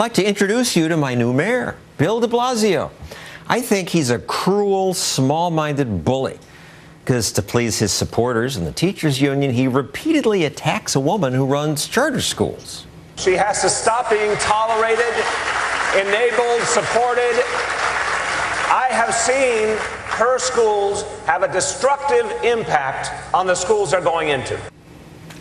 like to introduce you to my new mayor, Bill de Blasio. I think he's a cruel, small-minded bully because to please his supporters and the teachers union, he repeatedly attacks a woman who runs charter schools. She has to stop being tolerated, enabled, supported. I have seen her schools have a destructive impact on the schools they're going into.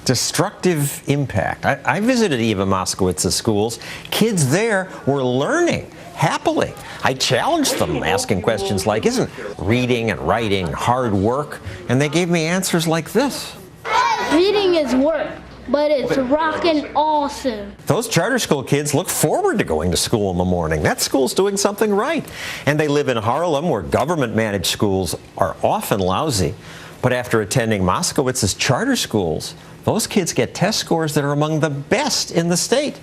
Destructive impact. I visited Eva Moskowitz's schools. Kids there were learning happily. I challenged them, asking questions like, isn't reading and writing hard work? And they gave me answers like this. Reading is work, but it's rockin' awesome. Those charter school kids look forward to going to school in the morning. That school's doing something right. And they live in Harlem, where government-managed schools are often lousy. But after attending Moskowitz's charter schools, those kids get test scores that are among the best in the state.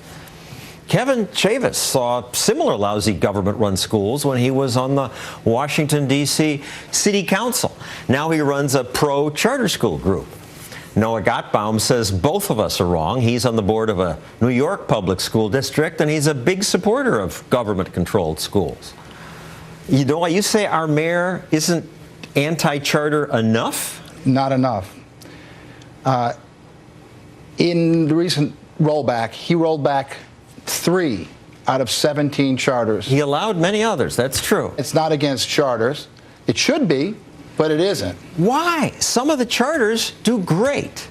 Kevin Chavis saw similar lousy government-run schools when he was on the Washington, D.C. City Council. Now he runs a pro-charter school group. Noah Gottbaum says both of us are wrong. He's on the board of a New York public school district, and he's a big supporter of government-controlled schools. You know, you say our mayor isn't anti-charter enough? Not enough. In the recent rollback, he rolled back 3 out of 17 charters. He allowed many others, that's true. It's not against charters. It should be, but it isn't. Why? Some of the charters do great.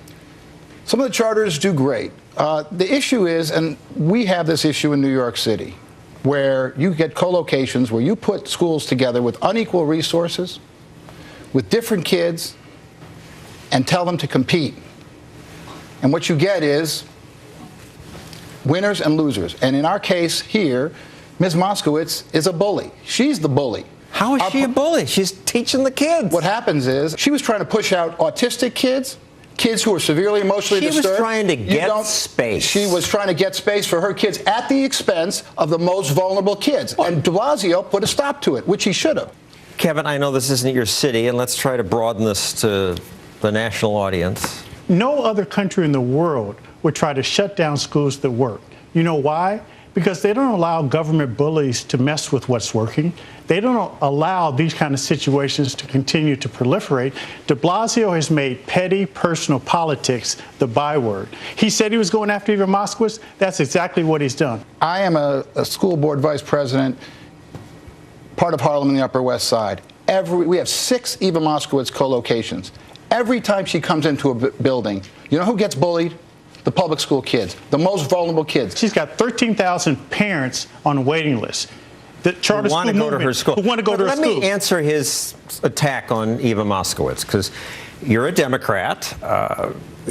Some of the charters do great. The issue is, and we have this issue in New York City, where you get co-locations where you put schools together with unequal resources, with different kids, and tell them to compete. And what you get is winners and losers. And in our case here, Ms. Moskowitz is a bully. She's the bully. How is she a bully? She's teaching the kids. What happens is she was trying to push out autistic kids, kids who are severely emotionally disturbed. She was trying to get space. She was trying to get space for her kids at the expense of the most vulnerable kids. And de Blasio put a stop to it, which he should have. Kevin, I know this isn't your city, and let's try to broaden this to the national audience. No other country in the world would try to shut down schools that work. You know why? Because they don't allow government bullies to mess with what's working. They don't allow these kind of situations to continue to proliferate. De Blasio has made petty personal politics the byword. He said he was going after Eva Moskowitz. That's exactly what he's done. I am a school board vice president, part of Harlem in the Upper West Side. We have 6 Eva Moskowitz co-locations. Every time she comes into a building, you know who gets bullied? The public school kids, the most vulnerable kids. She's got 13,000 parents on a waiting list. The charter school movement, who want to go to her school. Let me answer his attack on Eva Moskowitz, because you're a Democrat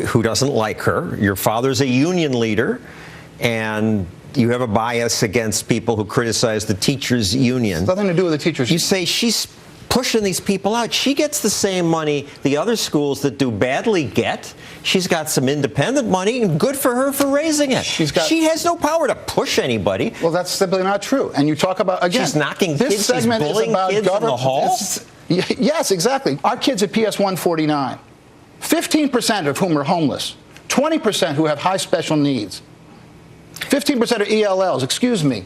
who doesn't like her. Your father's a union leader, and you have a bias against people who criticize the teachers' union. It's nothing to do with the teachers' union. You say she's pushing these people out. She gets the same money the other schools that do badly get. She's got some independent money, and good for her for raising it. She has no power to push anybody. Well, that's simply not true. And you talk about, again, she's knocking kids, this segment she's bullying is about kids in the hall? Yes, exactly. Our kids at PS 149, 15% of whom are homeless, 20% who have high special needs, 15% are ELLs, excuse me.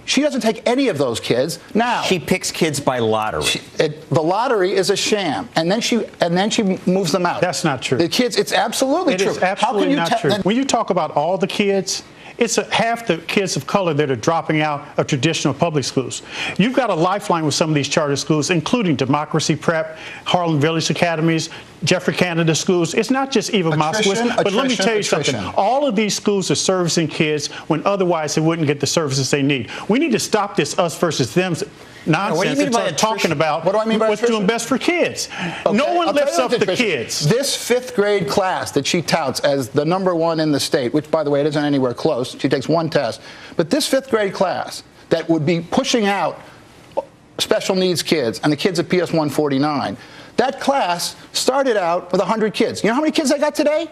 She doesn't take any of those kids. Now she picks kids by lottery. The lottery is a sham, and then she moves them out. That's not true. The kids, it's absolutely true. It is absolutely not true. When you talk about all the kids, it's half the kids of color that are dropping out of traditional public schools. You've got a lifeline with some of these charter schools, including Democracy Prep, Harlem Village Academies, Jeffrey Canada schools. It's not just Eva Moskowitz, but let me tell you something. All of these schools are servicing kids when otherwise they wouldn't get the services they need. We need to stop this us versus them nonsense and start talking about what's doing best for kids. Okay. No one lifts up the kids. This 5th grade class that she touts as the #1 in the state, which, by the way, it isn't anywhere close. She takes 1 test. But this 5th grade class that would be pushing out special needs kids and the kids at PS 149, that class started out with 100 kids. You know how many kids I got today?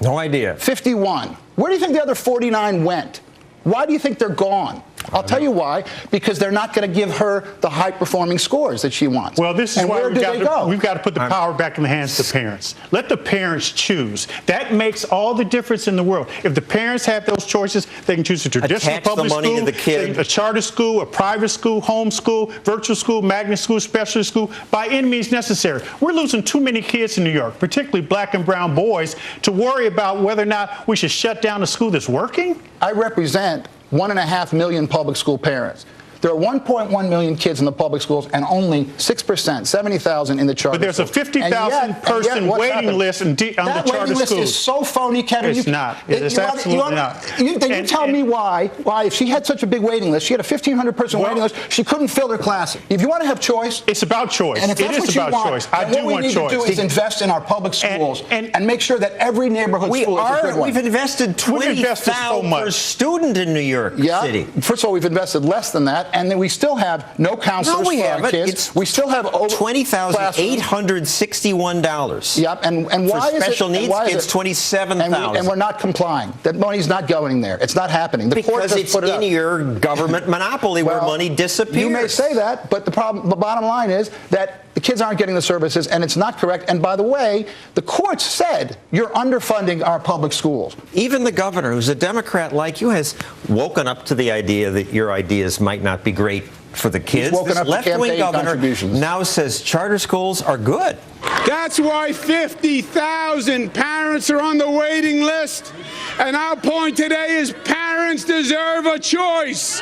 No idea. 51. Where do you think the other 49 went? Why do you think they're gone? I'll tell you why. Because they're not going to give her the high-performing scores that she wants. Well, this is and why where do they go? we've got to put the power back in the hands of the parents. Let the parents choose. That makes all the difference in the world. If the parents have those choices, they can choose a traditional Attach the public money school, to the kid. a charter school, a private school, home school, virtual school, magnet school, specialty school, by any means necessary. We're losing too many kids in New York, particularly black and brown boys, to worry about whether or not we should shut down a school that's working. I represent 1.5 million public school parents. There are 1.1 million kids in the public schools and only 6%, 70,000 in the charter But there's a schools. 50,000 person waiting list on the charter schools. That waiting list is so phony, Kevin. It's not. It's absolutely not. You tell me why if she had such a big waiting list, she had a 1,500 person waiting list, she couldn't fill her class. If you want to have choice, it's about choice. And if that's it is what you about want, choice. I do want choice. What we need to do is invest in our public schools and make sure that every neighborhood school is a good one. We've invested $20,000 per student in New York City. First of all, we've invested less than that, and then we still have no counselors for our kids. We still have over $20,861. Yep, and why is it? For special needs kids, $27,000. And we're not complying. That money's not going there. It's not happening. The court because just it's put it in up. your government monopoly where money disappears. You may say that, but the bottom line is that the kids aren't getting the services, and it's not correct. And by the way, the courts said you're underfunding our public schools. Even the governor, who's a Democrat like you, has woken up to the idea that your ideas might not be great for the kids. Woken up to left-wing campaign governor contributions. now says charter schools are good. That's why 50,000 parents are on the waiting list. And our point today is parents deserve a choice.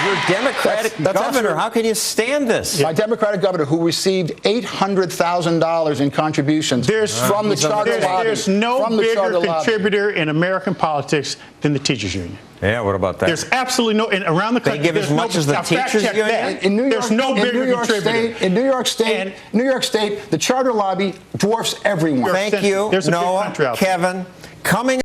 Your Democratic governor, how can you stand this? My Democratic governor, who received $800,000 in contributions from the charter lobby. There's no bigger contributor in American politics than the teachers union. Yeah, what about that? There's absolutely no, and around the country, they give as much as the teachers union. In New York, there's no bigger contributor. In New York State, the charter lobby dwarfs everyone. Thank you, There's a big Noah, country out there. Kevin. Coming